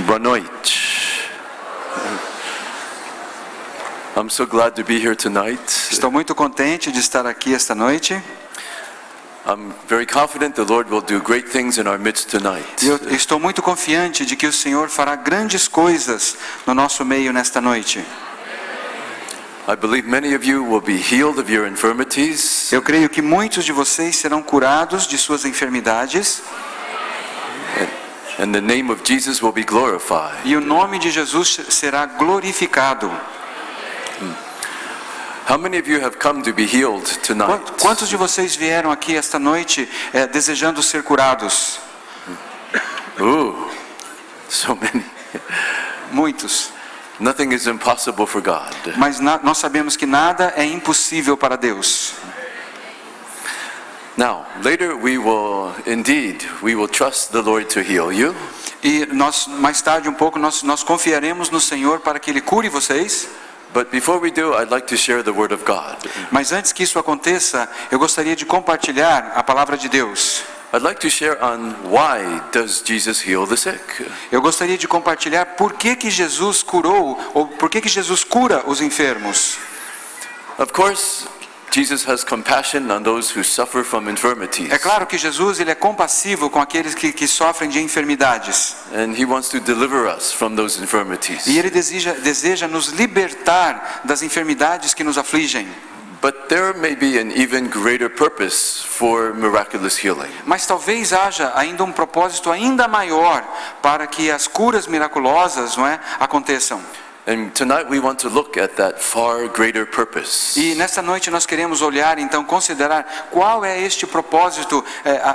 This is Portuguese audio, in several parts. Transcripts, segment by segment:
Boa noite. I'm so glad to be here tonight. Estou muito contente de estar aqui esta noite. I'm very confident the Lord will do great things in our midst tonight. Eu estou muito confiante de que o Senhor fará grandes coisas no nosso meio nesta noite. I believe many of you will be healed of your infirmities. Eu creio que muitos de vocês serão curados de suas enfermidades. And the name of Jesus will be glorified. E o nome de Jesus será glorificado. How many of you have come to be healed tonight? Quantos de vocês vieram aqui esta noite desejando ser curados? So many. Muitos. Nothing is impossible for God. Mas nós sabemos que nada é impossível para Deus. Now, later we will trust the Lord to heal you. E mais tarde um pouco nós confiaremos no Senhor para que Ele cure vocês. But before we do, I'd like to share the word of God. Mas antes que isso aconteça, eu gostaria de compartilhar a palavra de Deus. I'd like to share on why does Jesus heal the sick. Eu gostaria de compartilhar por que Jesus curou, ou por que Jesus cura os enfermos. Of course, Jesus has compassion on those who suffer from infirmities. É claro que Jesus ele é compassivo com aqueles que sofrem de enfermidades. And he wants to deliver us from those infirmities. E ele deseja nos libertar das enfermidades que nos afligem. But there may be an even greater purpose for miraculous healing. Mas talvez haja ainda um propósito ainda maior para que as curas miraculosas, aconteçam. And tonight we want to look at that far greater purpose. E nesta noite nós queremos olhar, então, considerar qual é este propósito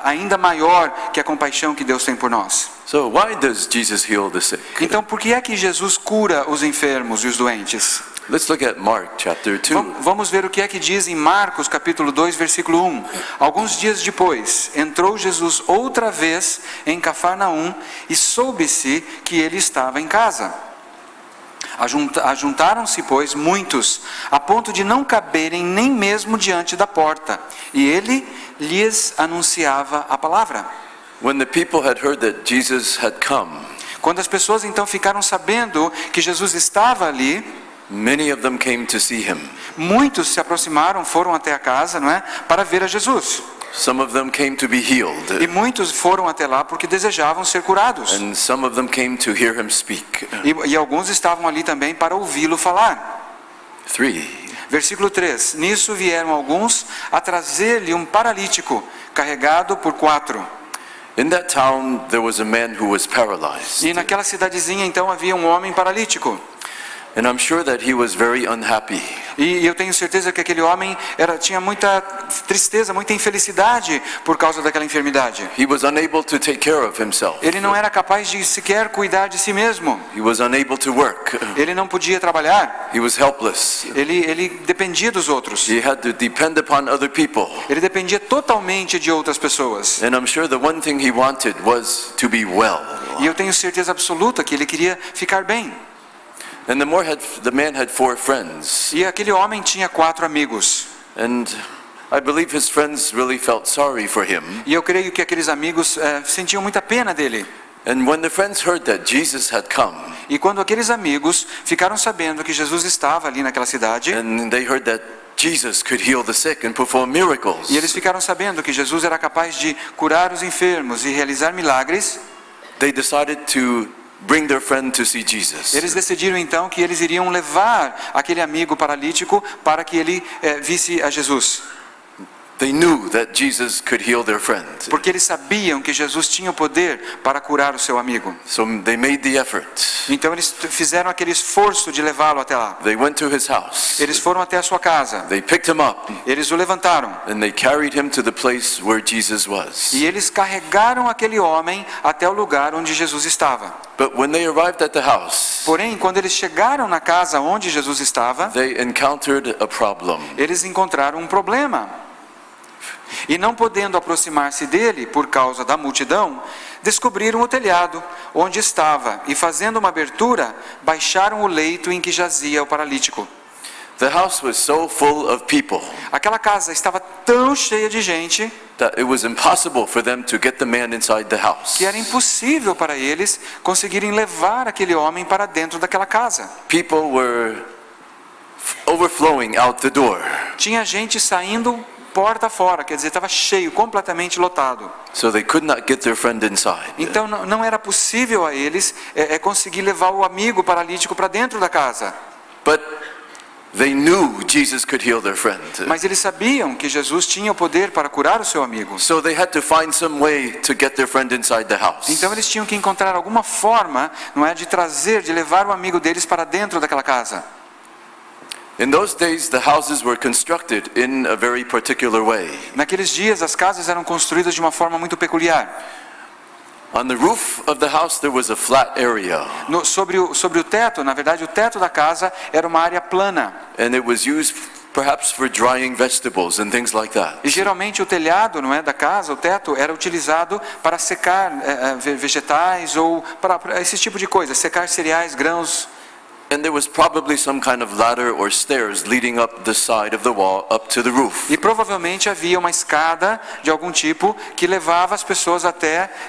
ainda maior que a compaixão que Deus tem por nós. So why does Jesus heal the sick? Então, por que é que Jesus cura os enfermos e os doentes? Let's look at Mark chapter 2. Vamos ver o que é que diz em Marcos capítulo 2, versículo 1. Alguns dias depois, entrou Jesus outra vez em Cafarnaum e soube-se que ele estava em casa. Ajuntaram-se, pois, muitos, a ponto de não caberem nem mesmo diante da porta, e ele lhes anunciava a palavra. When the people had heard that Jesus had come, quando as pessoas então ficaram sabendo que Jesus estava ali, many of them came to see him. Muitos se aproximaram, foram até a casa, para ver a Jesus. Some of them came to be healed. E muitos foram até lá porque desejavam ser curados. And some of them came to hear him speak. E alguns estavam ali também para ouvi-lo falar. 3. Versículo 3. Nisso vieram alguns a trazer-lhe um paralítico, carregado por 4. In that town there was a man who was paralyzed. E naquela cidadezinha então havia um homem paralítico. And I'm sure that he was very unhappy. E eu tenho certeza que aquele homem tinha muita tristeza, muita infelicidade por causa daquela enfermidade. He was unable to take care of himself. Ele não era capaz de sequer cuidar de si mesmo. He was unable to work. Ele não podia trabalhar. He was helpless. Ele dependia dos outros. He had to depend upon other people. Ele dependia totalmente de outras pessoas. And I'm sure the one thing he wanted was to be well. E eu tenho certeza absoluta que ele queria ficar bem. And the man had 4 friends. E aquele homem tinha 4 amigos. And I believe his friends really felt sorry for him. E eu creio que aqueles amigos sentiam muita pena dele. And when the friends heard that Jesus had come, e quando aqueles amigos ficaram sabendo que Jesus estava ali naquela cidade, and they heard that Jesus could heal the sick and perform miracles, e eles ficaram sabendo que Jesus era capaz de curar os enfermos e realizar milagres, they decided to bring their friend to see Jesus. Eles decidiram então que eles iriam levar aquele amigo paralítico para que ele visse a Jesus. They knew that Jesus could heal their friend. Porque eles sabiam que Jesus tinha o poder para curar o seu amigo. So they made the effort. Então eles fizeram aquele esforço de levá-lo até lá. They went to his house. Eles foram até a sua casa. They picked him up. Eles o levantaram. And they carried him to the place where Jesus was. E eles carregaram aquele homem até o lugar onde Jesus estava. But when they arrived at the house, porém, quando eles chegaram na casa onde Jesus estava, they encountered a problem. Eles encontraram um problema. E não podendo aproximar-se dele por causa da multidão, descobriram o telhado onde estava e, fazendo uma abertura, baixaram o leito em que jazia o paralítico. The house was so full of people Aquela casa estava tão cheia de gente that it was impossible for them to get the man inside the house. que era impossível para eles conseguirem levar aquele homem para dentro daquela casa. People were overflowing out the door. Tinha gente saindo porta fora, quer dizer, estava cheio, completamente lotado. So they could not get their friend inside. Então não era possível a eles conseguir levar o amigo paralítico para dentro da casa. But they knew Jesus could heal their friend. Mas eles sabiam que Jesus tinha o poder para curar o seu amigo. So they had to find some way to get their friend inside the house. Então eles tinham que encontrar alguma forma, não é, de trazer, de levar o amigo deles para dentro daquela casa. In those days, the houses were constructed in a very particular way. Naqueles dias as casas eram construídas de uma forma muito peculiar. On the roof of the house, there was a flat area, Sobre o teto, na verdade, o teto da casa era uma área plana. and it was used perhaps for drying vegetables and things like that. E geralmente o telhado, não é, da casa, o teto, era utilizado para secar vegetais ou para esse tipo de coisa, secar cereais, grãos. And there was probably some kind of ladder or stairs leading up the side of the wall up to the roof. E provavelmente havia uma escada de algum tipo que levava as pessoas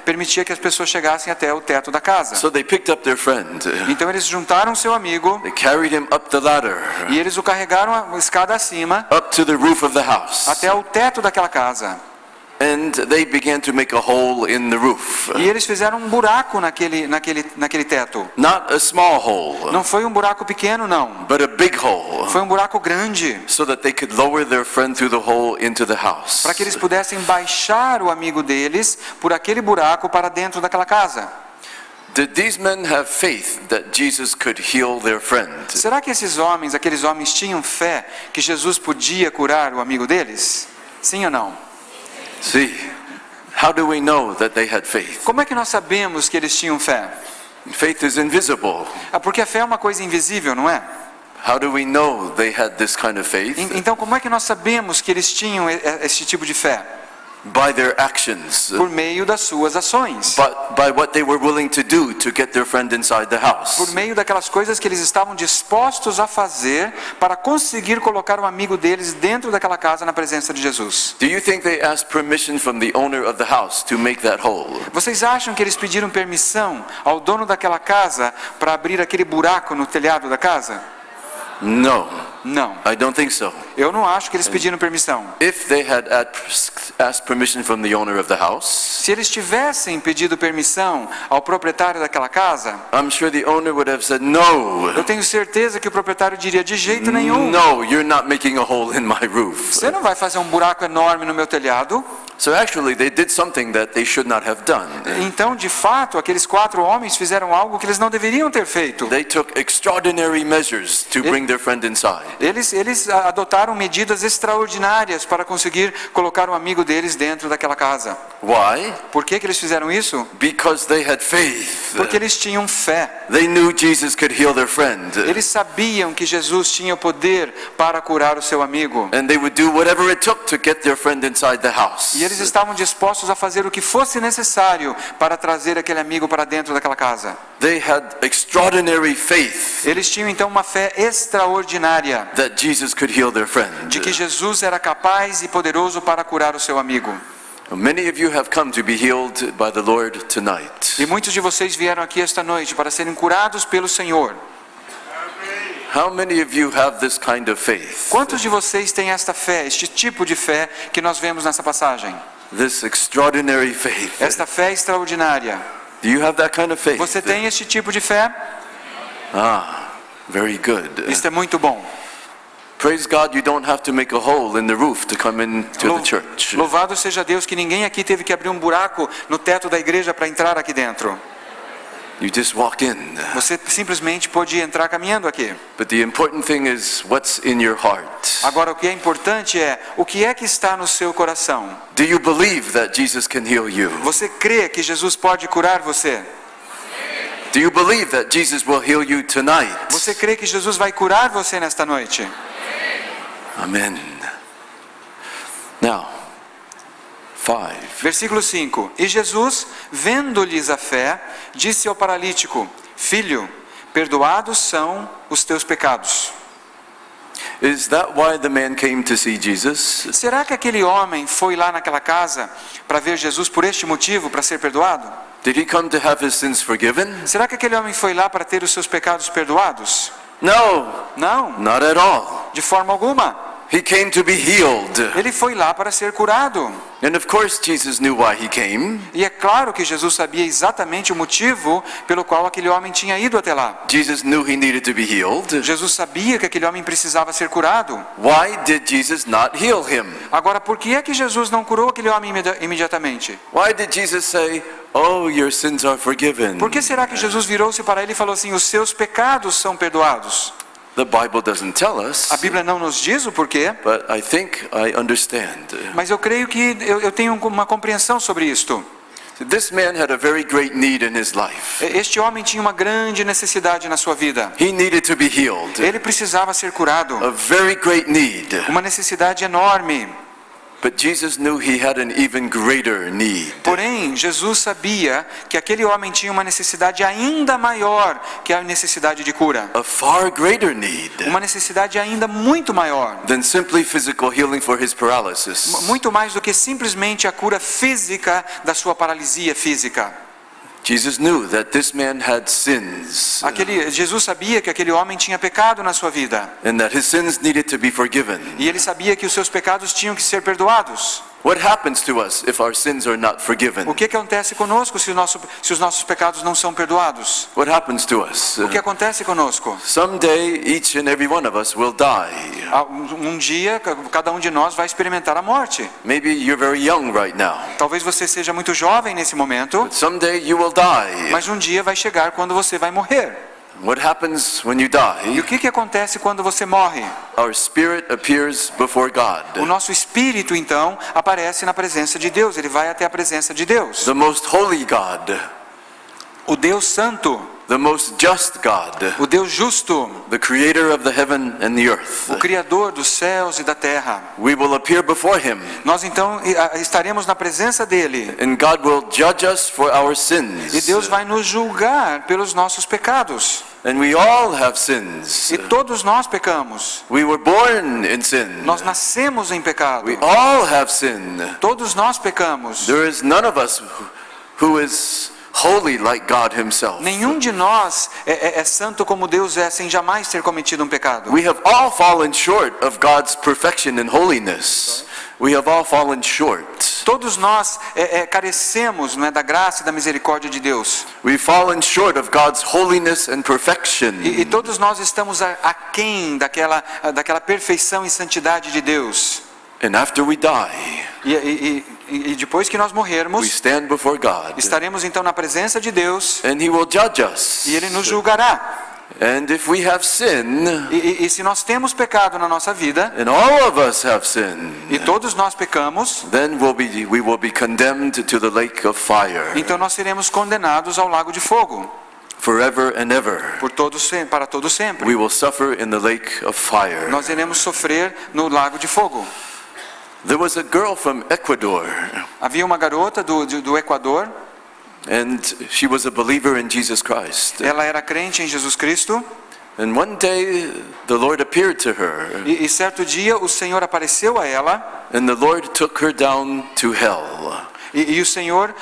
permitia que as pessoas chegassem até o teto da casa. So they picked up their friend. Então eles juntaram seu amigo They carried him up the ladder, e eles o carregaram a escada acima up to the roof of the house. até o teto daquela casa. And they began to make a hole in the roof. E eles fizeram um buraco naquele teto. Not a small hole, Não foi um buraco pequeno, não. but a big hole, Foi um buraco grande, so that they could lower their friend through the hole into the house. para que eles pudessem baixar o amigo deles por aquele buraco para dentro daquela casa. Did these men have faith that Jesus could heal their friend? Será que aqueles homens tinham fé que Jesus podia curar o amigo deles? Sim ou não? See, how do we know that they had faith? Como é que nós sabemos que eles tinham fé? Faith is invisible. Porque a fé é uma coisa invisível, não é? How do we know they had this kind of faith? Então como é que nós sabemos que eles tinham esse tipo de fé? By their actions, Por meio das suas ações. but by what they were willing to do to get their friend inside the house. Por meio daquelas coisas que eles estavam dispostos a fazer para conseguir colocar um amigo deles dentro daquela casa na presença de Jesus. Do you think they asked permission from the owner of the house to make that hole? Vocês acham que eles pediram permissão ao dono daquela casa para abrir aquele buraco no telhado da casa? No, Não. I don't think so. Eu não acho que eles pediram permissão. If they had asked permission from the owner of the house, Se eles tivessem pedido permissão ao proprietário daquela casa, I'm sure the owner would have said, no, eu tenho certeza que o proprietário diria de jeito nenhum. no, you're not making a hole in my roof. Você não vai fazer um buraco enorme no meu telhado. So actually they did something that they should not have done. Então, de fato, aqueles 4 homens fizeram algo que eles não deveriam ter feito. They took extraordinary measures to bring their friend inside. Eles adotaram medidas extraordinárias para conseguir colocar um amigo deles dentro daquela casa. Why? Por que eles fizeram isso? Because they had faith. Porque eles tinham fé. They knew Jesus could heal their friend. Eles sabiam que Jesus tinha o poder para curar o seu amigo. And they would do whatever it took to get their friend inside the house. E eles estavam dispostos a fazer o que fosse necessário para trazer aquele amigo para dentro daquela casa. They had extraordinary faith Eles tinham então uma fé extraordinária that Jesus could heal their friend. de que Jesus era capaz e poderoso para curar o seu amigo. Many of you have come to be healed by the Lord tonight. E muitos de vocês vieram aqui esta noite para serem curados pelo Senhor. How many of you have this kind of faith? Quantos de vocês têm esta fé, este tipo de fé que nós vemos nessa passagem? This extraordinary faith. Esta fé extraordinária. Do you have that kind of faith? Você tem este tipo de fé? Very good. Isto é muito bom. Praise God, you don't have to make a hole in the roof to come into the church. Louvado seja Deus que ninguém aqui teve que abrir um buraco no teto da igreja para entrar aqui dentro. You just walk in. Você simplesmente pode entrar caminhando aqui. But the important thing is what's in your heart. Agora o que é importante é o que é que está no seu coração. Do you believe that Jesus can heal you? Você crê que Jesus pode curar você? Do you believe that Jesus will heal you tonight? Você crê que Jesus vai curar você nesta noite? Amen. Now, 5. Versículo 5. E Jesus, vendo-lhes a fé, disse ao paralítico: Filho, perdoados são os teus pecados. Is that why the man came to see Jesus? Será que aquele homem foi lá naquela casa para ver Jesus por este motivo, para ser perdoado? Did he come to have his sins forgiven? Será que aquele homem foi lá para ter os seus pecados perdoados? No, Não, not at all. de forma alguma. He came to be healed. Ele foi lá para ser curado. And of course Jesus knew why he came. E é claro que Jesus sabia exatamente o motivo pelo qual aquele homem tinha ido até lá. Jesus knew he needed to be healed. Jesus sabia que aquele homem precisava ser curado. Why did Jesus not heal him? Agora, por que é que Jesus não curou aquele homem imediatamente? Why did Jesus say, "Oh, your sins are forgiven"? Por que será que Jesus virou-se para ele e falou assim, os seus pecados são perdoados? The Bible doesn't tell us, A Bíblia não nos diz o porquê, but I think I understand. mas eu creio que eu tenho uma compreensão sobre isto. This man had a very great need in his life. Este homem tinha uma grande necessidade na sua vida. He needed to be healed. Ele precisava ser curado. A very great need. Uma necessidade enorme. But Jesus knew he had an even greater need. Porém, Jesus sabia que aquele homem tinha uma necessidade ainda maior que a necessidade de cura. A far greater need Uma necessidade ainda muito maior. than simply physical healing for his paralysis. Muito mais do que simplesmente a cura física da sua paralisia física. Jesus knew that this man had sins Jesus sabia que aquele homem tinha pecado na sua vida. and that his sins needed to be forgiven. E ele sabia que os seus pecados tinham que ser perdoados. What happens to us if our sins are not forgiven? O que acontece conosco se os nossos pecados não são perdoados? What happens to us? O que acontece conosco? Someday each and every one of us will die. Um dia, cada um de nós vai experimentar a morte. Maybe you're very young right now. Talvez você seja muito jovem nesse momento, But someday you will die. mas um dia vai chegar quando você vai morrer. What happens when you E die? o que acontece quando você morre? Our spirit appears before O God. nosso espírito, então, aparece na presença de Deus. Ele vai até a presença de Deus. The most holy God, O Deus Santo, the most just God, o Deus Justo, the creator of the heaven and the earth. o Criador dos céus e da terra. We will appear before him, Nós, então, estaremos na presença dele. and God will judge us for our sins. E Deus vai nos julgar pelos nossos pecados. And we all have sins. E todos nós pecamos. We were born in sin. Nós nascemos em pecado. We all have sin. Todos nós pecamos. There is none of us who is holy like God himself. Nenhum de nós é santo como Deus é, sem jamais ter cometido um pecado. We have all fallen short of God's perfection and holiness. We have all fallen short. Todos nós carecemos, não é, da graça e da misericórdia de Deus. We've fallen short of God's holiness and perfection. E todos nós estamos aquém daquela perfeição e santidade de Deus. And after we die, E depois que nós we morrermos, stand before God, estaremos então na presença de Deus and He will judge us. e Ele nos julgará. And if we have sin, E se nós temos pecado na nossa vida, and all of us have sin, e todos nós pecamos, then we will be condemned to the lake of fire então nós seremos condenados ao lago de fogo, forever and ever. para todo sempre. We will suffer in the lake of fire. Nós iremos sofrer no lago de fogo. There was a girl from Ecuador, Havia uma garota do Equador, and she was a believer in Jesus Christ. ela era crente em Jesus Cristo, And one day the Lord appeared to her, e certo dia o Senhor apareceu a ela, and the Lord took her down to hell. e o Senhor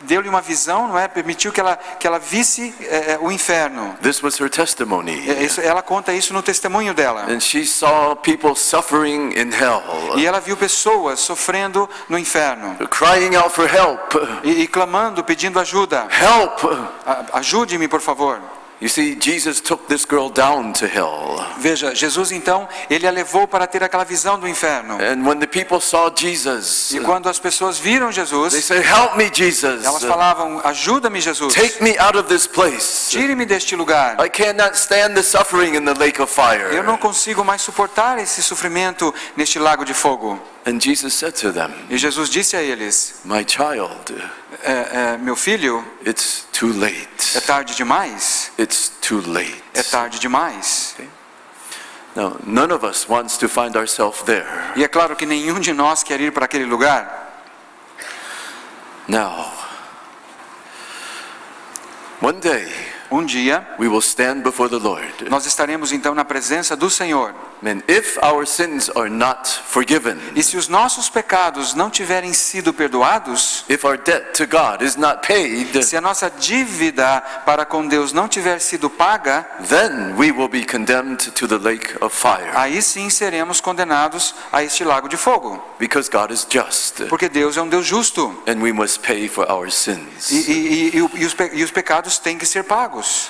deu-lhe uma visão, não é? Permitiu que ela visse o inferno. This was her testimony. Ela conta isso no testemunho dela. And she saw people suffering in hell, E ela viu pessoas sofrendo no inferno crying out for help. e clamando, pedindo ajuda. Help! Ajude-me, por favor. You see, Jesus took this girl down to hell. Veja, Jesus então, ele a levou para ter aquela visão do inferno. And when the people saw Jesus, E quando as pessoas viram they Jesus, said, "Help me, Jesus. elas falavam, ajuda-me, Jesus. Take me out of this place. Tire-me deste lugar. I cannot stand the suffering in the lake of fire." Eu não consigo mais suportar esse sofrimento neste lago de fogo. And Jesus said to them, E Jesus disse a eles, "My child, meu filho, it's too late. é tarde demais. It's too late." É tarde demais. Now, none of us wants to find ourselves there. E é claro que nenhum de nós quer ir para aquele lugar. Now, one day Um dia, we will stand before the Lord, nós estaremos então na presença do Senhor. And if our sins are not forgiven, E se os nossos pecados não tiverem sido perdoados, if our debt to God is not paid, se a nossa dívida para com Deus não tiver sido paga, then we will be condemned to the lake of fire, aí sim seremos condenados a este lago de fogo. because God is just, Porque Deus é um Deus justo. and we must pay for our sins. E os pecados têm que ser pagos.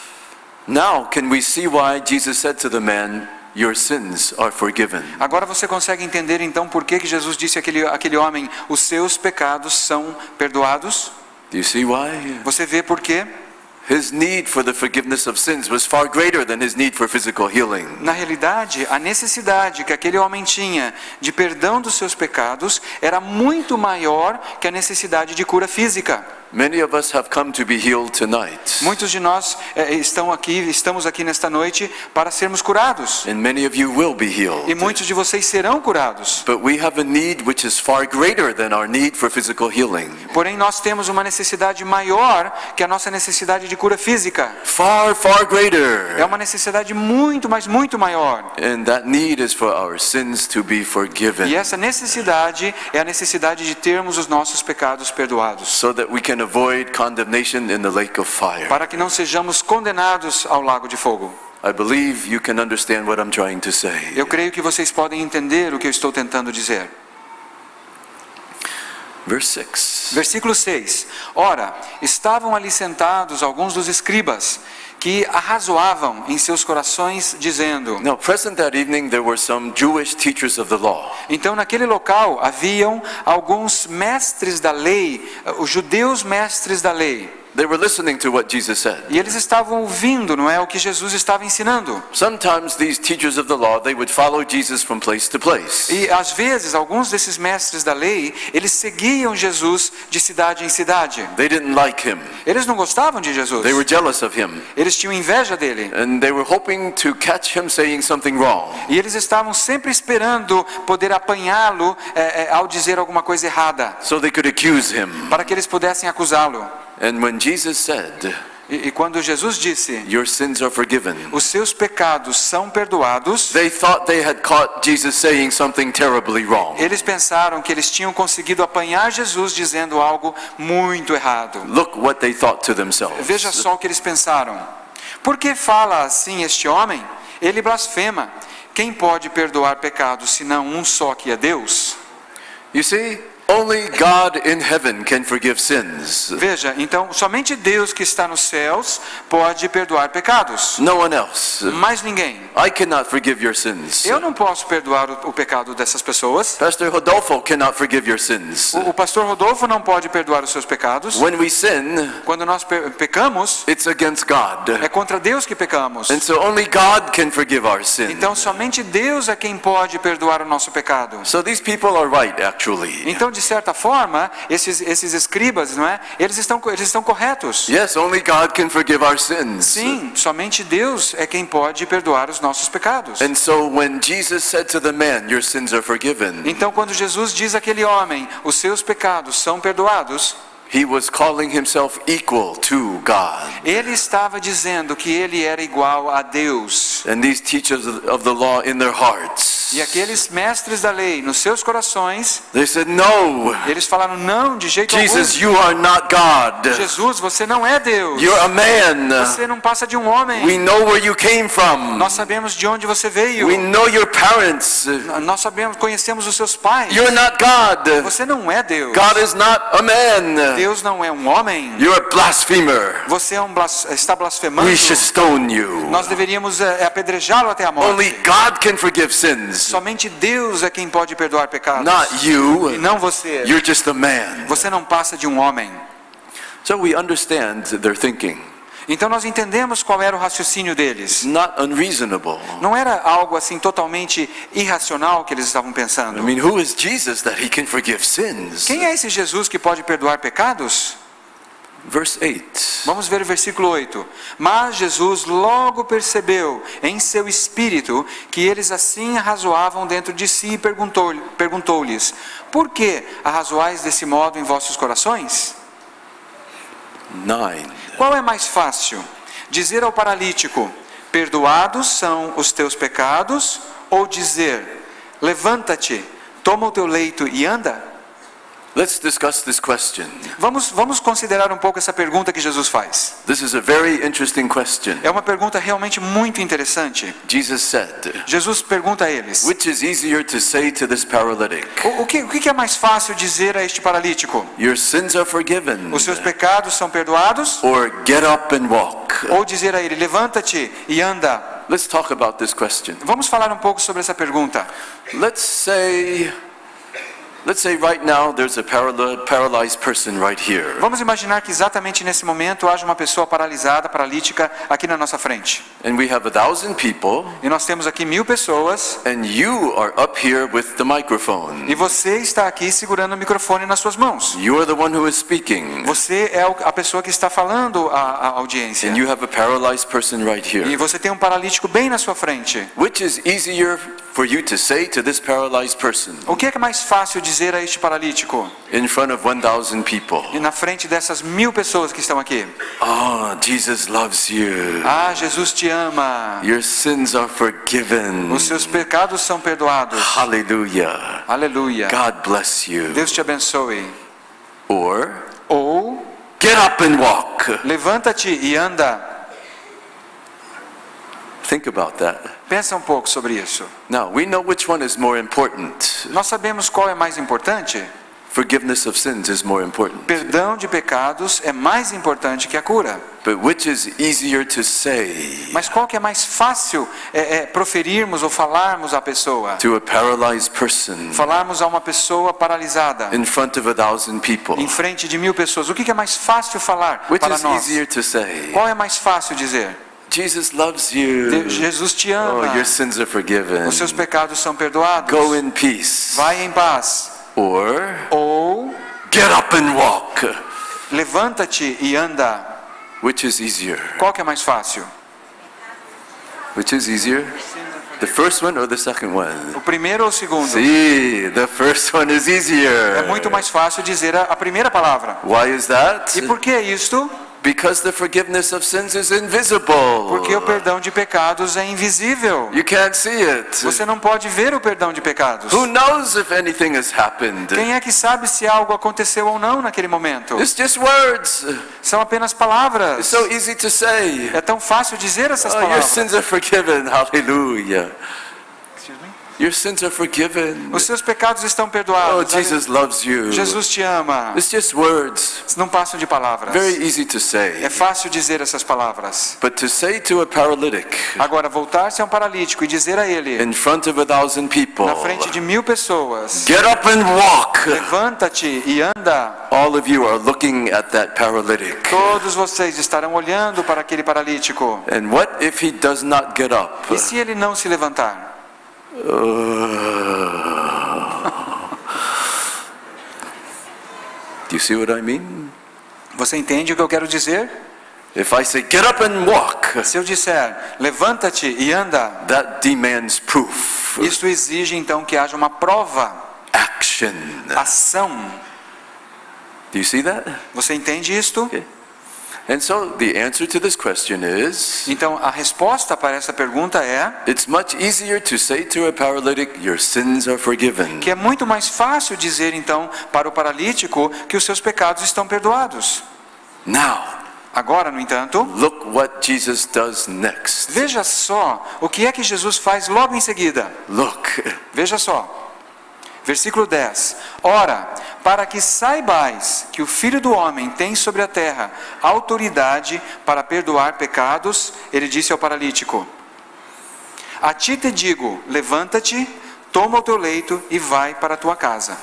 Now can we see why Jesus said to the man, your sins are forgiven? Agora você consegue entender então por que Jesus disse àquele homem, os seus pecados são perdoados? Do you see why? Você vê por quê? His need for the forgiveness of sins was far greater than his need for physical healing. Na realidade, a necessidade que aquele homem tinha de perdão dos seus pecados era muito maior que a necessidade de cura física. Many of us have come to be healed tonight, Muitos de nós estamos aqui nesta noite para sermos curados. and many of you will be E healed. muitos de vocês serão curados. But we have a need which is far greater than our need for physical healing. Porém, nós temos uma necessidade maior que a nossa necessidade de cura física. Far, far É greater. uma necessidade muito, mas muito maior. And that need is for our sins to be E forgiven, essa necessidade é a necessidade de termos os nossos pecados perdoados, so that we can avoid condemnation in the lake of fire. para que não sejamos condenados ao lago de fogo. I believe you can understand what I'm trying to say. Eu creio que vocês podem entender o que eu estou tentando dizer. Verse 6. Versículo 6. Ora, estavam ali sentados alguns dos escribas, que arrazoavam em seus corações, dizendo... Now, present that evening, there were some Jewish teachers of the law. Então, naquele local, haviam alguns mestres da lei, os judeus mestres da lei. They were listening to what Jesus said. E eles estavam ouvindo, não é, o que Jesus estava ensinando. Sometimes these teachers of the law, they would follow Jesus from place to place. E às vezes, alguns desses mestres da lei, eles seguiam Jesus de cidade em cidade. They didn't like him. Eles não gostavam de Jesus. They were jealous of him. Eles tinham inveja dele. And they were hoping to catch him saying something wrong. E eles estavam sempre esperando poder apanhá-lo ao dizer alguma coisa errada, So they could accuse him. para que eles pudessem acusá-lo. And when Jesus said, E quando Jesus disse, your sins are forgiven, os seus pecados são perdoados, they thought they had caught Jesus saying something terribly wrong. eles pensaram que eles tinham conseguido apanhar Jesus dizendo algo muito errado. Look what they thought to themselves. Veja só o que eles pensaram. Por que fala assim este homem? Ele blasfema. Quem pode perdoar pecados senão um só, que é Deus? You see, only God in heaven can forgive sins. Veja, então, somente Deus que está nos céus pode perdoar pecados. No one else. Mais ninguém. I cannot forgive your sins. Eu não posso perdoar o pecado dessas pessoas. Pastor Rodolfo cannot forgive your sins. O pastor Rodolfo não pode perdoar os seus pecados. When we sin, Quando nós pecamos, it's against God. é contra Deus que pecamos. And so only God can forgive our sin. Então, somente Deus é quem pode perdoar o nosso pecado. So these people are right, actually. Então, de certa forma, esses escribas, não é? Eles estão corretos. Yes, only God can forgive our sins. Sim, somente Deus é quem pode perdoar os nossos pecados. And so when Jesus said to the man, your sins are forgiven, Então, quando Jesus diz àquele homem, os seus pecados são perdoados, he was calling himself equal to God. ele estava dizendo que ele era igual a Deus. And these teachers of the law in their hearts, E aqueles mestres da lei, nos seus corações, they said, no, eles falaram, não, de jeito Jesus, algum. you are not God. Jesus, você não é Deus. You're a man. Você não passa de um homem. We know where you came from. Nós sabemos de onde você veio. We know your parents. Nós conhecemos os seus pais. You're not God. Você não é Deus. God is not a man. Deus não é um homem. You're a blasphemer. Você está blasfemando. We should stone you. Nós deveríamos apedrejá-lo até a morte. Only God can forgive sins, Somente Deus é quem pode perdoar pecados. not you. E não você. You're just a man. Você não passa de um homem. So we understand their thinking. Então nós entendemos qual era o raciocínio deles. Not unreasonable. Não era algo assim totalmente irracional que eles estavam I pensando. mean, who is Jesus that he can forgive sins? Quem é esse Jesus que pode perdoar pecados? Verse 8. Vamos ver o versículo 8. Mas Jesus logo percebeu em seu espírito que eles assim arrazoavam dentro de si e perguntou-lhes: por que arrazoais desse modo em vossos corações? 9. Qual é mais fácil? Dizer ao paralítico: perdoados são os teus pecados, ou dizer, levanta-te, toma o teu leito e anda? Let's discuss this question. Vamos considerar um pouco essa pergunta que Jesus faz. This is a very interesting question. É uma pergunta realmente muito interessante. Jesus said, Jesus pergunta a eles, which is easier to say to this paralytic? o que é mais fácil dizer a este paralítico? Your sins are forgiven. Os seus pecados são perdoados? Or get up and walk. Ou dizer a ele, levanta-te e anda? Let's talk about this question. Vamos falar um pouco sobre essa pergunta. Let's say right now there's a paralyzed person right here. Vamos imaginar que exatamente nesse momento haja uma pessoa paralisada, paralítica, aqui na nossa frente. And we have 1,000 people. E nós temos aqui 1000 pessoas. And you are up here with the microphone. E você está aqui segurando o microfone nas suas mãos. You are the one who is speaking. Você é a pessoa que está falando à audiência. And you have a paralyzed person right E here. você tem um paralítico bem na sua frente. Which is easier for you to say to this paralyzed person O que é mais fácil dizer a este paralítico? in front of 1,000 people? E na frente dessas 1000 pessoas que estão aqui. Oh, Jesus loves you. Ah, Jesus te ama. Your sins are forgiven. Os seus pecados são perdoados. Hallelujah. Aleluia. God bless you. Deus te abençoe. Or Ou, get up and walk. levanta-te e anda. Think about that. Pensa um pouco sobre isso. Now, we know which one is more important. Nós sabemos qual é mais importante? Forgiveness of sins is more important. Perdão de pecados é mais importante que a cura. But which is easier to say Mas qual que é mais fácil proferirmos ou falarmos à pessoa? to a paralyzed person Falarmos a uma pessoa paralisada in front of 1,000 people? em frente de 1000 pessoas. O que é mais fácil falar Which para is nós? easier to say? Qual é mais fácil dizer? Jesus loves you. Jesus te Oh, ama. your sins are forgiven. Os seus pecados são perdoados. Go in peace. Vai em paz. Or Ou get up and walk. levanta-te e anda. Which is easier? Qual que é mais fácil? Which is easier? The first one or the second one? O primeiro ou o segundo? See, the first one is easier. É muito mais fácil dizer a primeira palavra. Why is that? E por que isto? Because the forgiveness of sins is invisible. Porque o perdão de pecados é invisível. You can't see it. Você não pode ver o perdão de pecados. Who knows if anything has happened? Quem é que sabe se algo aconteceu ou não naquele momento? It's just words. São apenas It's palavras. so easy to say. É tão fácil dizer essas Oh, your palavras. sins are forgiven. Hallelujah. Your sins are forgiven. Os seus pecados estão Oh, perdoados. Jesus loves you. Jesus te ama. It's just words. Não passam de palavras. Very easy to say. É fácil dizer essas palavras. But to say to a paralytic Agora, voltar-se a um paralítico e dizer a ele, in front of 1,000 people, na frente de 1000 pessoas, get up and walk. levanta-te e anda. All of you are looking at that paralytic. Todos vocês estarão olhando para aquele paralítico. And what if he does not get up? E se ele não se levantar? Do you see what I mean? Você entende o que eu quero dizer? If I say get up and walk, Se eu disser, levanta-te e anda, that demands proof, isso exige então que haja uma prova, action. ação. Do you see that? Você entende isto? Okay. And so the answer to this question is, Então a resposta para essa pergunta é it's much easier to say to a paralytic, your sins are forgiven. que é muito mais fácil dizer então para o paralítico que os seus pecados estão perdoados. Now, Agora, no entanto, look what Jesus does next. veja só o que é que Jesus faz logo em seguida. Look, Veja só. Versículo 10. Ora, para que saibais que o Filho do Homem tem sobre a terra autoridade para perdoar pecados, ele disse ao paralítico: a ti te digo, levanta-te, toma o teu leito e vai para a tua casa.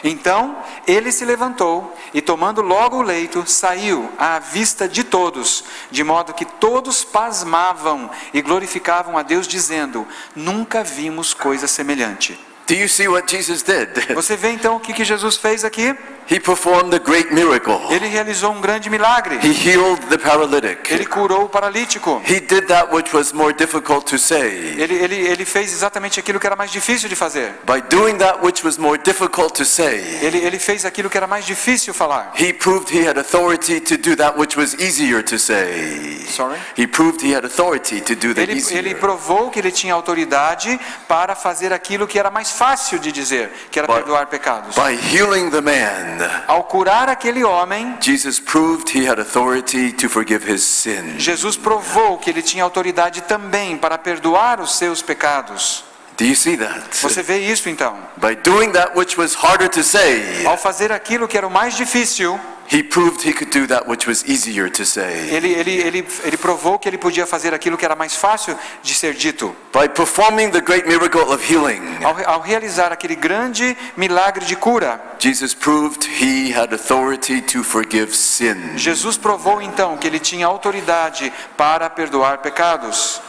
Então ele se levantou e, tomando logo o leito, saiu à vista de todos, de modo que todos pasmavam e glorificavam a Deus, dizendo: nunca vimos coisa semelhante. do you see what Jesus did? Você vê então o que Jesus fez aqui? He performed a great miracle. Ele realizou um grande milagre. He healed the paralytic. Ele curou o paralítico. He did that which was more difficult to say. Ele fez exatamente aquilo que era mais difícil de fazer. By doing that which was more difficult to say, Ele fez aquilo que era mais difícil falar. he proved he had authority to do that which was easier to say. Sorry? He proved he had authority to do the Ele easier. provou que ele tinha autoridade para fazer aquilo que era mais fácil de dizer, que era perdoar pecados. By healing the man, Ao curar aquele homem, Jesus proved he had authority to forgive his sin. Jesus provou que ele tinha autoridade também para perdoar os seus pecados. Do you see that? Você vê isso então? By doing that which was harder to say, Ao fazer aquilo que era o mais difícil, he proved he could do that which was easier to say. ele provou que ele podia fazer aquilo que era mais fácil de ser dito. By performing the great miracle of healing, Ao realizar aquele grande milagre de cura, Jesus proved he had authority to forgive sin. Jesus provou então que ele tinha autoridade para perdoar pecados.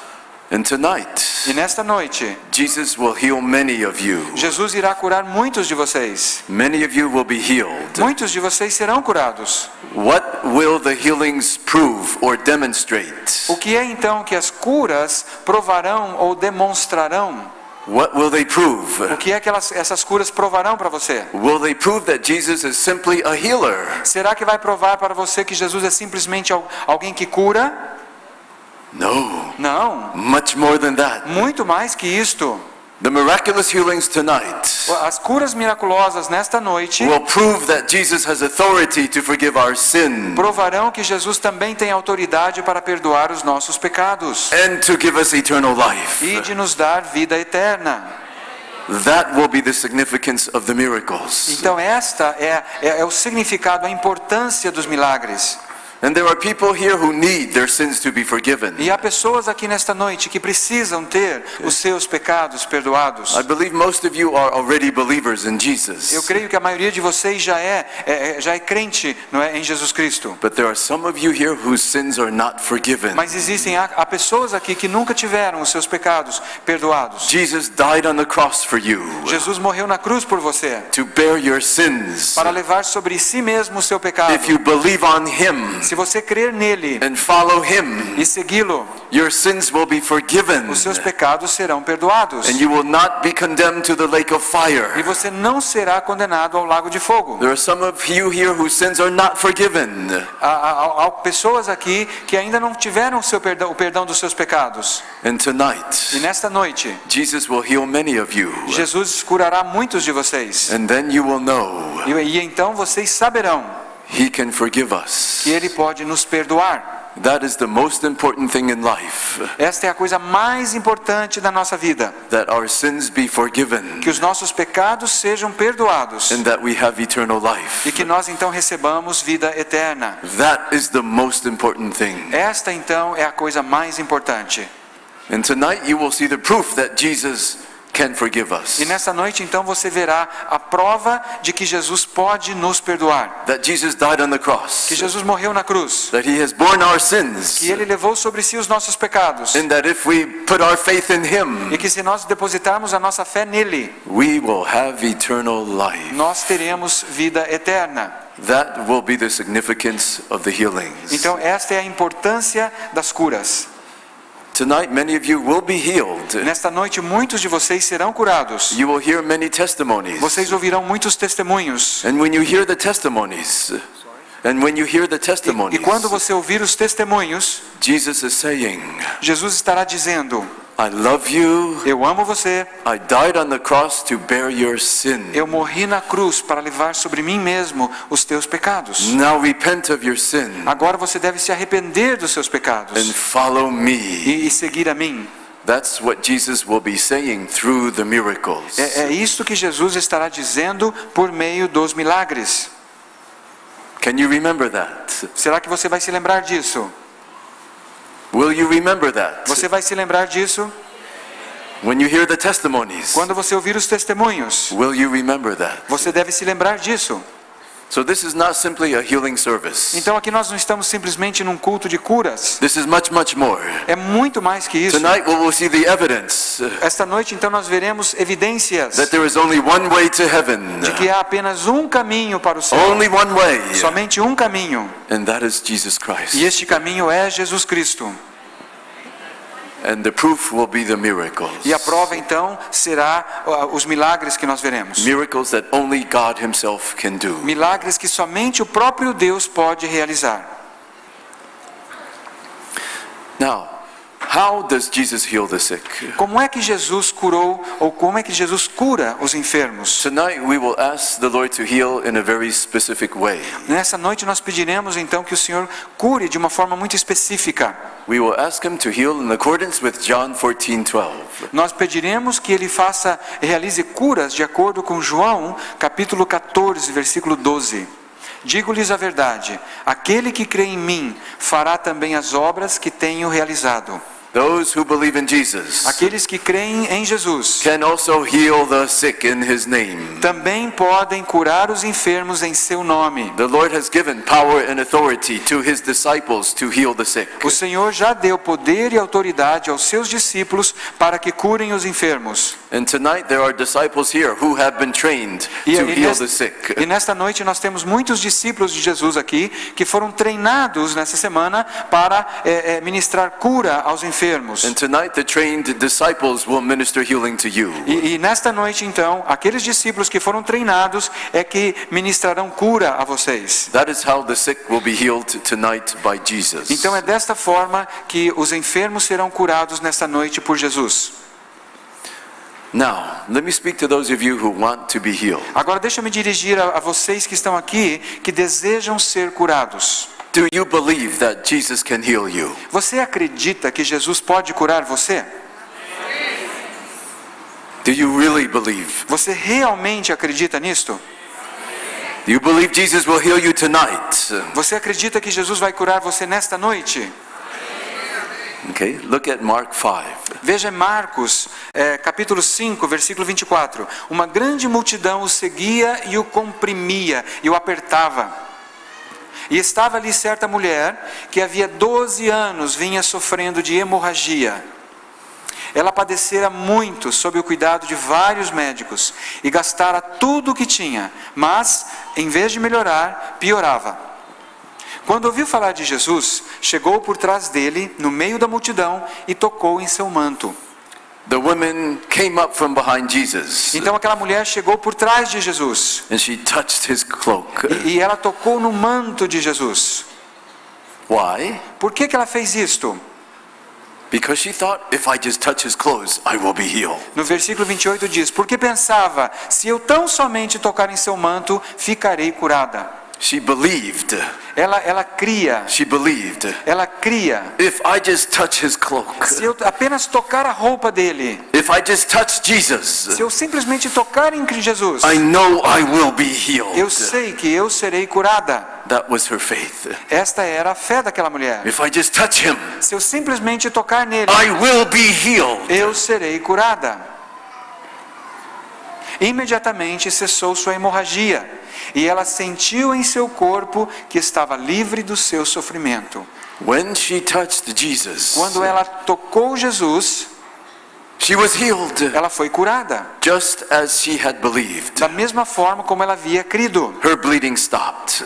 And tonight, E nesta noite, Jesus will heal many of you. Jesus irá curar muitos de vocês. Many of you will be healed. Muitos de vocês serão curados. What will the healings prove or demonstrate? O que é então que as curas provarão ou demonstrarão? What will they prove? O que é que essas curas provarão para você? Will they prove that Jesus is simply a healer? Será que vai provar para você que Jesus é simplesmente alguém que cura? No, Não, much more than that. muito mais que isto. The miraculous healings tonight As curas miraculosas nesta noite will prove that Jesus has authority to forgive our sin provarão que Jesus também tem autoridade para perdoar os nossos pecados and to give us eternal life. e de nos dar vida eterna. That will be the significance of the miracles. Então esta é o significado, a importância dos milagres. And there are people here who need their sins to be forgiven. E há pessoas aqui nesta noite que precisam ter os seus pecados perdoados. I believe most of you are already believers in Eu Jesus. creio que a maioria de vocês já é crente, não é, em Jesus Cristo. But there are some of you here whose sins are not forgiven. Mas há pessoas aqui que nunca tiveram os seus pecados perdoados. Jesus died on the cross for you Jesus morreu na cruz por você, to bear your sins. para levar sobre si mesmo o seu pecado. If you believe on Him Se você crer nele and follow Him, e segui-lo, your sins will be forgiven. os seus pecados serão perdoados. And you will not be condemned to the lake of E fire. você não será condenado ao lago de fogo. There are some of you here whose sins are not forgiven. Há pessoas aqui que ainda não tiveram o perdão dos seus pecados. And E tonight, nesta noite, Jesus will heal many of you. Jesus curará muitos de vocês. And then you will know E então vocês saberão He can forgive us. que Ele pode nos perdoar. That is the most important thing in life, Esta é a coisa mais importante da nossa vida. that our sins be forgiven Que os nossos pecados sejam perdoados. and that we have eternal E life. que nós então recebamos vida eterna. That is the most important thing. Esta então é a coisa mais importante. And tonight you will see the proof that Jesus can forgive us. E nessa noite então você verá a prova de que Jesus pode nos perdoar. That Jesus died on the cross. Que Jesus morreu na cruz. That He has borne our sins. Que Ele levou sobre si os nossos pecados. And that if we put our faith in Him, E que se nós depositarmos a nossa fé nele, we will have eternal life. nós teremos vida eterna. That will be the significance of the healings. Então esta é a importância das curas. Tonight many of you will be healed. Nesta noite muitos de vocês serão curados. You will hear many testimonies. Vocês ouvirão muitos testemunhos. And when you hear the testimonies, E quando você ouvir os testemunhos, Jesus is saying, Jesus estará dizendo: I love you. eu amo você. I died on the cross to bear your sin. Eu morri na cruz para levar sobre mim mesmo os teus pecados. Now repent of your sin Agora você deve se arrepender dos seus and pecados follow me. e seguir a mim. That's what Jesus will be saying through the miracles. É isso que Jesus estará dizendo por meio dos milagres. Can you remember that? Será que você vai se lembrar disso? Will you remember that? Você vai se lembrar disso? When you hear the testimonies, Quando você ouvir os testemunhos, will you remember that? você deve se lembrar disso. So this is not simply a healing service. Então aqui nós não estamos simplesmente num culto de curas. This is much, much more. É muito mais que isso. Tonight we will see the evidence Esta noite então nós veremos evidências that there is only one way to heaven. de que há apenas um caminho para o céu. Only one way. Somente um caminho. And that is Jesus E Christ. este caminho é Jesus Cristo. And the proof will be the miracles. E a prova então será os milagres que nós veremos. Miracles that only God himself can do. Milagres que somente o próprio Deus pode realizar. Now, how does Jesus heal the sick? Como é que Jesus curou, ou como é que Jesus cura os enfermos? Tonight we will ask the Lord to heal in a very specific way. Nessa noite nós pediremos então que o Senhor cure de uma forma muito específica. We will ask him to heal in accordance with John 14:12. Nós pediremos que ele realize curas de acordo com João, capítulo 14, versículo 12. Digo-lhes a verdade, aquele que crê em mim fará também as obras que tenho realizado. Those who believe in Jesus Aqueles que creem em Jesus can also heal the sick in his name. também podem curar os enfermos em seu nome. The Lord has given power and authority to his disciples to heal the sick. O Senhor já deu poder e autoridade aos seus discípulos para que curem os enfermos. And tonight there are disciples here who have been trained to heal the sick. E nesta noite nós temos muitos discípulos de Jesus aqui que foram treinados nessa semana para ministrar cura aos enfermos. And tonight the trained disciples will minister healing to you. E nesta noite então, aqueles discípulos que foram treinados é que ministrarão cura a vocês. That is how the sick will be healed tonight by Jesus. Então é desta forma que os enfermos serão curados nesta noite por Jesus. Now, let me speak to those of you who want to be healed. Agora deixa eu me dirigir a vocês que estão aqui, que desejam ser curados. Do you believe that Jesus can heal you? Você acredita que Jesus pode curar você? Do you really believe? Você realmente acredita nisto? Do you believe Jesus will heal you tonight? Você acredita que Jesus vai curar você nesta noite? Okay, look at Mark 5. Veja Marcos, capítulo 5, versículo 24. Uma grande multidão o seguia e o comprimia e o apertava. E estava ali certa mulher que havia 12 anos vinha sofrendo de hemorragia. Ela padecera muito sob o cuidado de vários médicos e gastara tudo o que tinha, mas, em vez de melhorar, piorava. Quando ouviu falar de Jesus, chegou por trás dele, no meio da multidão, e tocou em seu manto. The woman came up from behind Jesus. Então aquela mulher chegou por trás de Jesus. And she touched his cloak. E ela tocou no manto de Jesus. Why? Por que ela fez isto? Because she thought, if I just touch his clothes, I will be healed. No versículo 28 diz, porque pensava, se eu tão somente tocar em seu manto, ficarei curada. She believed. Ela cria. She believed. Ela cria. If I just touch his cloak. Se eu apenas tocar a roupa dele. If I just touch Jesus. Se eu simplesmente tocar em Jesus. I know I will be healed. Eu sei que eu serei curada. That was her faith. Esta era a fé daquela mulher. If I just touch him. Se eu simplesmente tocar nele. I will be healed. Eu serei curada. Imediatamente cessou sua hemorragia. E ela sentiu em seu corpo que estava livre do seu sofrimento. When she touched Jesus, Quando ela tocou Jesus, she was healed, ela foi curada. just as she had believed. Da mesma forma como ela havia crido. Her bleeding stopped.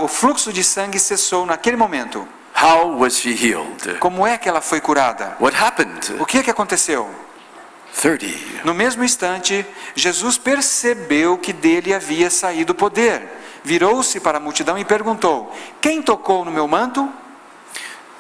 O fluxo de sangue cessou naquele momento. How was she healed? Como é que ela foi curada? What happened? O que aconteceu? 30. No mesmo instante, Jesus percebeu que dele havia saído poder. Virou-se para a multidão e perguntou: quem tocou no meu manto?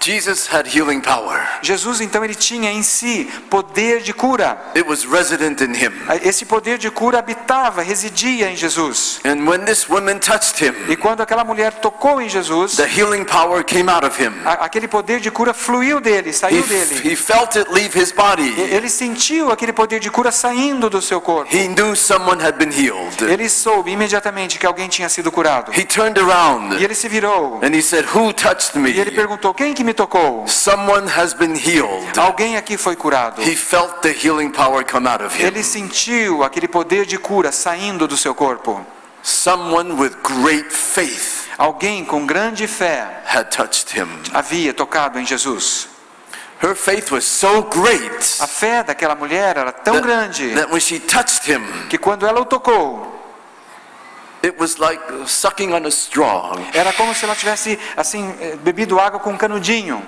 Jesus had healing power. Jesus então ele tinha em si poder de cura. It was resident in him. Esse poder de cura habitava, residia em Jesus. And when this woman touched him, E quando aquela mulher tocou em Jesus, the healing power came out of him. aquele poder de cura fluiu dele, saiu dele. He felt it leave his body. Ele sentiu aquele poder de cura saindo do seu corpo. He knew someone had been healed. Ele soube imediatamente que alguém tinha sido curado. He turned around E ele se virou. and he said, "Who touched me?" E ele perguntou: quem que me tocou? Someone has been healed. Alguém aqui foi curado. He felt the healing power come out of him. Ele sentiu aquele poder de cura saindo do seu corpo. Someone with great faith Alguém com grande fé had touched him. havia tocado em Jesus. Her faith was so great A fé daquela mulher era tão grande that when she touched him, que quando ela o tocou, it was like sucking on a straw. era como se ela tivesse assim bebido água com um canudinho.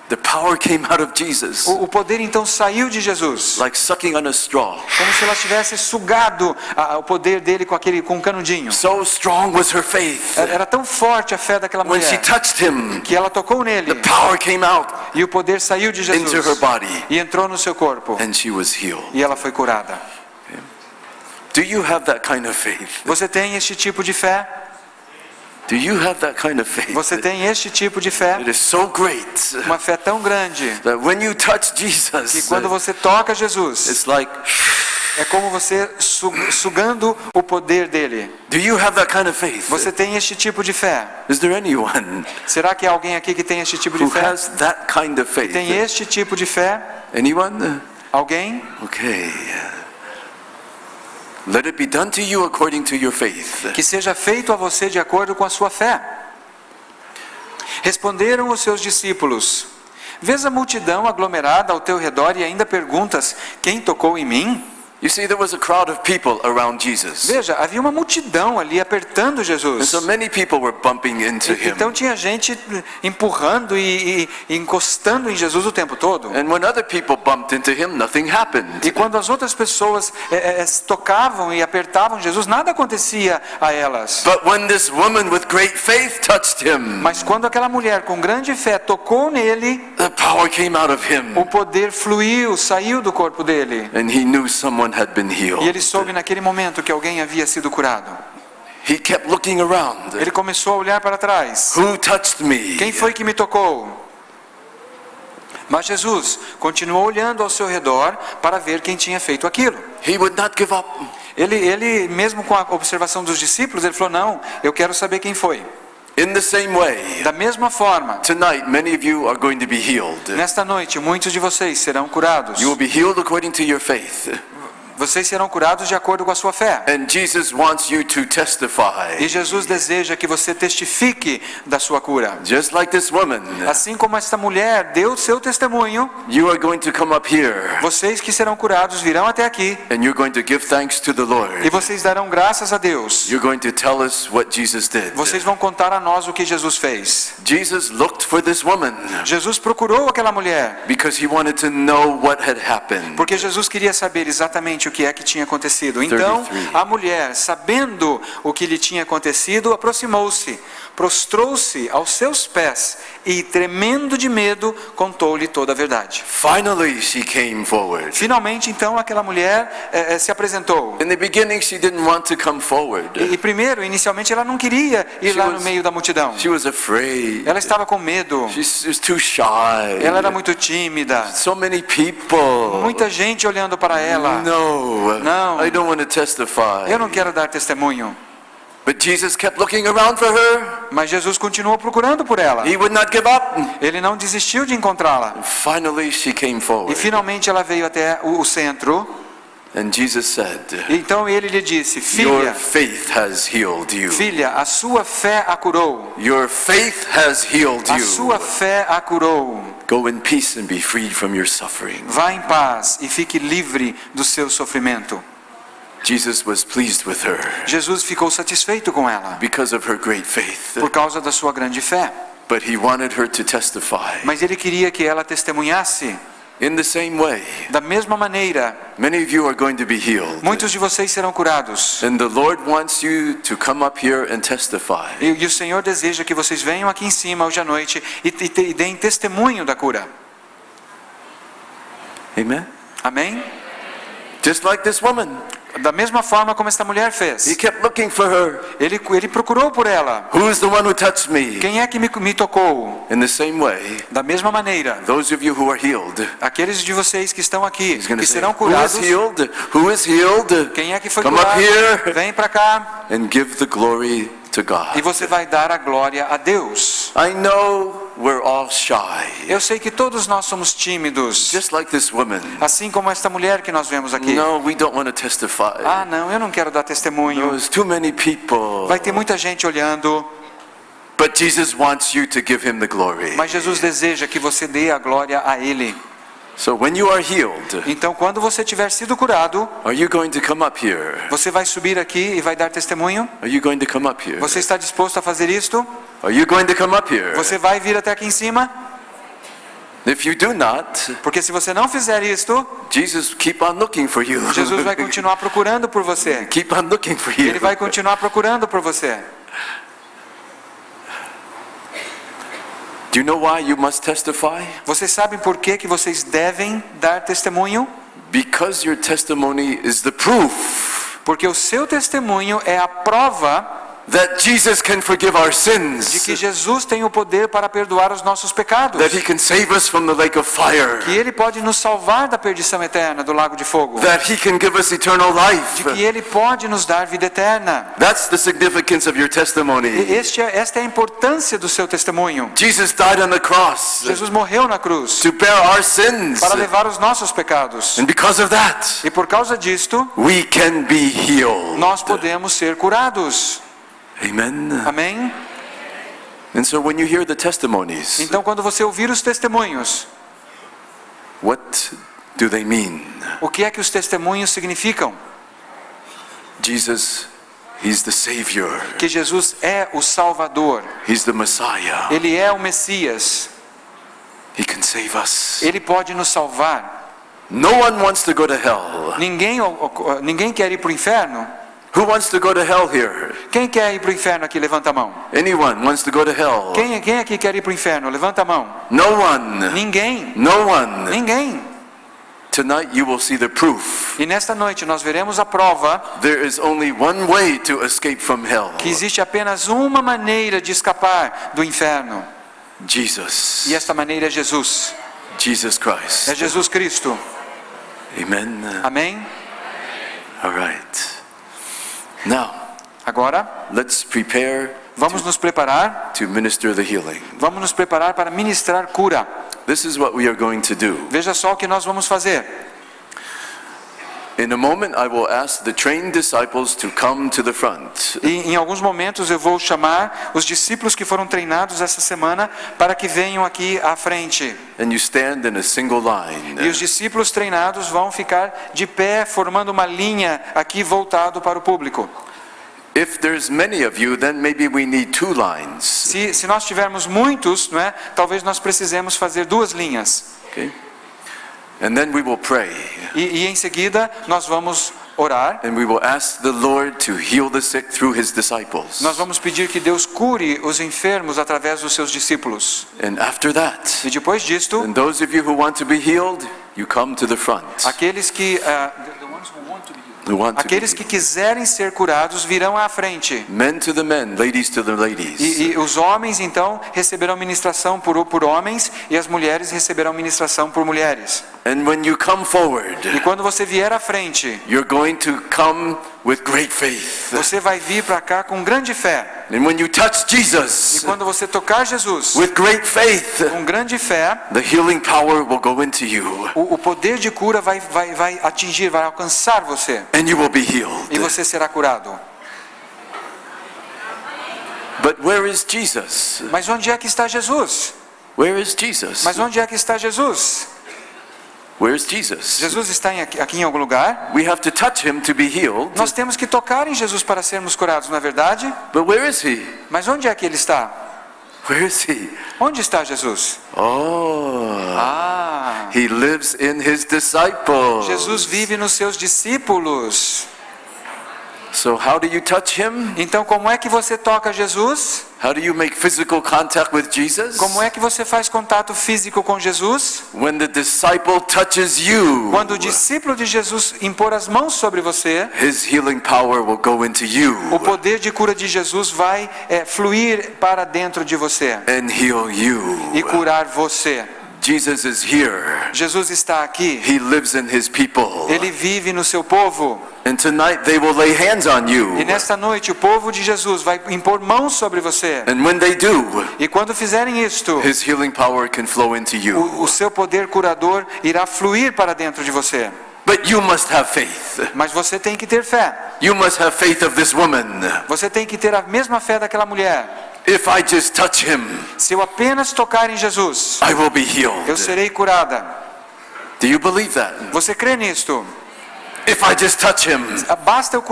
The power came out of Jesus, O poder então saiu de Jesus, like sucking on a straw. como se ela tivesse sugado o poder dele com um canudinho. So strong was her faith. Era tão forte a fé daquela When she mulher touched him, que ela tocou nele the power came out e o poder saiu de into her Jesus body, e entrou no seu corpo and she was healed. e ela foi curada. Do you have that kind of faith? Você tem este tipo de fé? Do you have that kind of faith? Você tem este tipo de fé? It is so great Uma fé tão grande that when you touch que Jesus, quando você toca Jesus, it's like, é como você sugando o poder dele. do you have that kind of faith? Você tem este tipo de fé? Is there anyone Será que há alguém aqui que tem este tipo de who fé? has that kind of faith? Tem este tipo de fé? Anyone? Alguém? Okay. Let it be done to you according to your faith. Que seja feito a você de acordo com a sua fé. Responderam os seus discípulos: vês a multidão aglomerada ao teu redor e ainda perguntas: quem tocou em mim? You see, there was a crowd of people around Jesus. Veja, havia uma multidão ali apertando And Jesus. so many people were bumping into him. Então tinha gente empurrando e encostando em Jesus o tempo todo. And when other people bumped into him, nothing happened. E quando as outras pessoas tocavam e apertavam Jesus, nada acontecia a elas. But when this woman with great faith touched him, Mas quando aquela mulher com grande fé tocou nele, the power came out of him. o poder fluiu, saiu do corpo dele. And he knew someone had been E healed. ele soube naquele momento que alguém havia sido curado. He kept looking around. Ele começou a olhar para trás. Who touched me? Quem foi que me tocou? Mas Jesus continuou olhando ao seu redor para ver quem tinha feito aquilo. He would not give up. Ele mesmo com a observação dos discípulos, ele falou: não, eu quero saber quem foi. In the same way, Da mesma forma, tonight many of you are going to be healed. nesta noite, muitos de vocês serão curados. You will be healed according to your faith. Vocês serão curados de acordo com a sua fé. And Jesus wants you to testify. E Jesus deseja que você testifique da sua cura. Just like this woman, Assim como esta mulher deu seu testemunho, you are going to come up here vocês que serão curados virão até aqui and you're going to give thanks to the e Lord. vocês darão graças a Deus. You're going to tell us what Jesus did. Vocês vão contar a nós o que Jesus fez. Jesus looked for this woman Jesus procurou aquela mulher because he wanted to know what had happened. porque Jesus queria saber exatamente o que é que tinha acontecido. Então, 33. a mulher, sabendo o que lhe tinha acontecido, aproximou-se, prostrou-se aos seus pés e, tremendo de medo, contou-lhe toda a verdade. Finally, she came forward. Finalmente, então, aquela mulher se apresentou. In the beginning, she didn't want to come forward. E primeiro, inicialmente, ela não queria ir lá no meio da multidão. She was afraid. Ela estava com medo. She was too shy. Ela era muito tímida. So many people. Muita gente olhando para ela. No, I don't want to testify. Eu não quero dar testemunho. But Jesus kept looking around for her. Mas Jesus continuou procurando por ela. He would not give up. Ele não desistiu de encontrá-la. Finally, she came E forward. finalmente ela veio até o centro. And Jesus said, Então ele lhe disse: your filha, faith has healed you. filha, a sua fé a curou. Your faith has healed A you. sua fé a curou. Go in peace and be freed from your suffering. Vá em paz e fique livre do seu sofrimento. Jesus was pleased with her Jesus ficou satisfeito com ela because of her great faith. por causa da sua grande fé. But he wanted her to testify. Mas ele queria que ela testemunhasse. In the same way, Da mesma maneira, many of you are going to be healed. muitos de vocês serão curados. And the Lord wants you to come up here and testify. E o Senhor deseja que vocês venham aqui em cima hoje à noite e deem testemunho da cura. Amen? Amém? Just like this woman. Da mesma forma como esta mulher He fez. kept looking for her. Ele procurou por ela. Who's the one who touched me? Quem é que me tocou? In the same way, Da mesma maneira, those of you who are healed, aqueles de vocês que estão aqui, he's going to que say, serão who is curados, healed? Who is healed? quem é que foi Come up curado? here Vem para cá and give the glory to e God. você vai dar a glória a Deus. I know we're all shy. Eu sei que todos nós somos tímidos, Just like this woman. assim como esta mulher que nós vemos aqui. No, we don't want to testify. Ah, não, eu não quero dar testemunho. There's too many people. Vai ter muita gente olhando, But Jesus wants you to give him the glory. mas Jesus deseja que você dê a glória a Ele. So when you are healed, Então, quando você tiver sido curado, are you going to come up here? você vai subir aqui e vai dar testemunho? Are you going to come up here? Você está disposto a fazer isto? Are you going to come up here? Você vai vir até aqui em cima? If you do not, Porque se você não fizer isto, Jesus keep on looking for you. Jesus vai continuar procurando por você. Keep on looking for you. Ele vai continuar procurando por você. Do you know why you must testify? Vocês sabem por que vocês devem dar testemunho? Because your testimony is the proof Porque o seu testemunho é a prova that Jesus can forgive our de sins, que Jesus tem o poder para perdoar os nossos pecados. that he can save us from the lake of fire, Que Ele pode nos salvar da perdição eterna, do lago de fogo. that he can give us eternal life. De que Ele pode nos dar vida eterna. That's the significance of your testimony. Esta é a importância do seu testemunho. Jesus died on the cross Jesus morreu na cruz to bear our sins, para levar os nossos pecados. and because of that, E por causa disto, we can be healed. nós podemos ser curados. Amen. Amém? And so when you hear the testimonies, Então, quando você ouvir os testemunhos, what do they mean? o que é que os testemunhos significam? Jesus, he's the Savior. Que Jesus é o Salvador. He's the Messiah. Ele é o Messias. He can save us. Ele pode nos salvar. No one wants to go to hell. Ninguém quer ir para o inferno. Who wants to go to hell here? Quem quer ir para o inferno aqui? Levanta a mão. Anyone wants to go to hell? Quem aqui quer ir para o inferno? Levanta a mão. No one. Ninguém. No one. Ninguém. Tonight you will see the proof. E nesta noite nós veremos a prova There is only one way to escape from hell. que existe apenas uma maneira de escapar do inferno. Jesus. E esta maneira é Jesus. Jesus Christ. É Jesus Cristo. Amen. Amém? All right. Now, Agora, let's prepare vamos nos preparar. to minister the healing. Vamos nos preparar para ministrar cura. This is what we are going to do. Veja só o que nós vamos fazer. In a moment, I will ask the trained disciples to come to the front. E em alguns momentos eu vou chamar os discípulos que foram treinados essa semana para que venham aqui à frente. And you stand in a single line. E os discípulos treinados vão ficar de pé, formando uma linha aqui voltado para o público. If there's many of you, then maybe we need two lines. Se nós tivermos muitos, não é? Talvez nós precisemos fazer duas linhas. Okay? And then we will pray. E em seguida nós vamos orar. And we will ask the Lord to heal the sick through his disciples. Nós vamos pedir que Deus cure os enfermos através dos seus discípulos. And after that, E depois disto, and those of you who want to be healed, you come to the front. aqueles que Who want to be aqueles que quiserem ser curados virão à frente. Men to the men, ladies to the ladies. E os homens então receberão ministração por homens e as mulheres receberão ministração por mulheres. And when you come forward, E quando você vier à frente, you're going to come with great faith. você vai vir para cá com grande fé. And when you touch E Jesus quando você tocar Jesus with great faith, com grande fé, the healing power will go into you. o poder de cura vai atingir, vai alcançar você. And you will be healed. E você será curado. But where is Jesus? Mas onde é que está Jesus? Where is Jesus? Mas onde é que está Jesus? Where is Jesus? Jesus está aqui em algum lugar? We have to touch him to be healed. Nós temos que tocar em Jesus para sermos curados, não é verdade? But where is he? Mas onde é que ele está? Where is he? Onde está Jesus? Oh, Ah, he lives in his disciples. Jesus vive nos seus discípulos. So how do you touch him? Então como é que você toca Jesus? How do you make physical contact with Jesus? Como é que você faz contato físico com Jesus? When the disciple touches you, Quando o discípulo de Jesus impor as mãos sobre você, his healing power will go into you o poder de cura de Jesus vai fluir para dentro de você and heal you. e curar você. Jesus is here. Jesus está aqui. He lives in his people. Ele vive no seu povo. And tonight they will lay hands on you. E nesta noite o povo de Jesus vai impor mãos sobre você. And when they do, E quando fizerem isto, his healing power can flow into you. o seu poder curador irá fluir para dentro de você. But you must have faith. Mas você tem que ter fé. You must have faith of this woman. Você tem que ter a mesma fé daquela mulher. If I just touch him, Se eu apenas tocar em Jesus, I will be healed. eu serei curada. Do you believe that? Você crê nisto? If I just touch him, Basta eu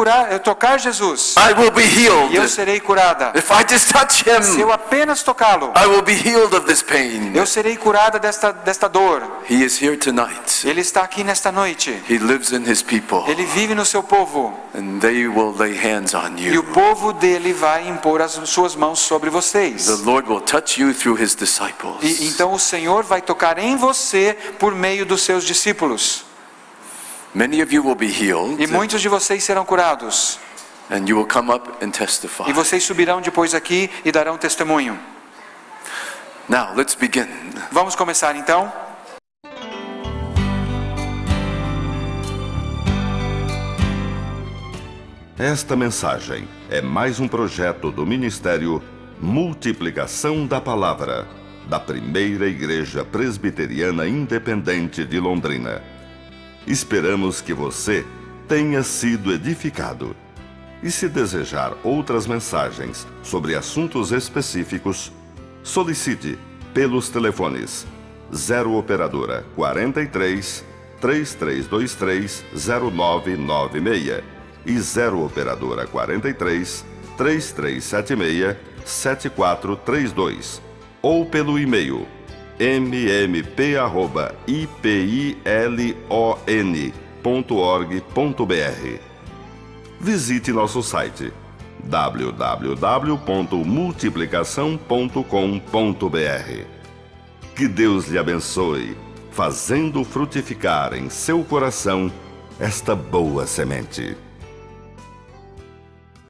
tocar Jesus I will be e eu healed. serei curada. If I just touch Se him, eu apenas tocá-lo, I will be healed of this pain. eu serei curada desta dor. He is here tonight. Ele está aqui nesta noite. He lives in his people. Ele vive no seu povo. And they will lay hands on E o you. povo dele vai impor as suas mãos sobre vocês. The Lord will touch you through his disciples. E então o Senhor vai tocar em você por meio dos seus discípulos. Many of you will be healed. E muitos de vocês serão curados. And you will come up and testify. E vocês subirão depois aqui e darão testemunho. Now, let's begin. Vamos começar então? Esta mensagem é mais um projeto do Ministério Multiplicação da Palavra, da Primeira Igreja Presbiteriana Independente de Londrina. Esperamos que você tenha sido edificado. E se desejar outras mensagens sobre assuntos específicos, solicite pelos telefones 0 operadora 43 3323 0996 e 0 operadora 43 3376 7432 ou pelo e-mail mmp@ipilon.org.br. Visite nosso site www.multiplicação.com.br. Que Deus lhe abençoe, fazendo frutificar em seu coração esta boa semente.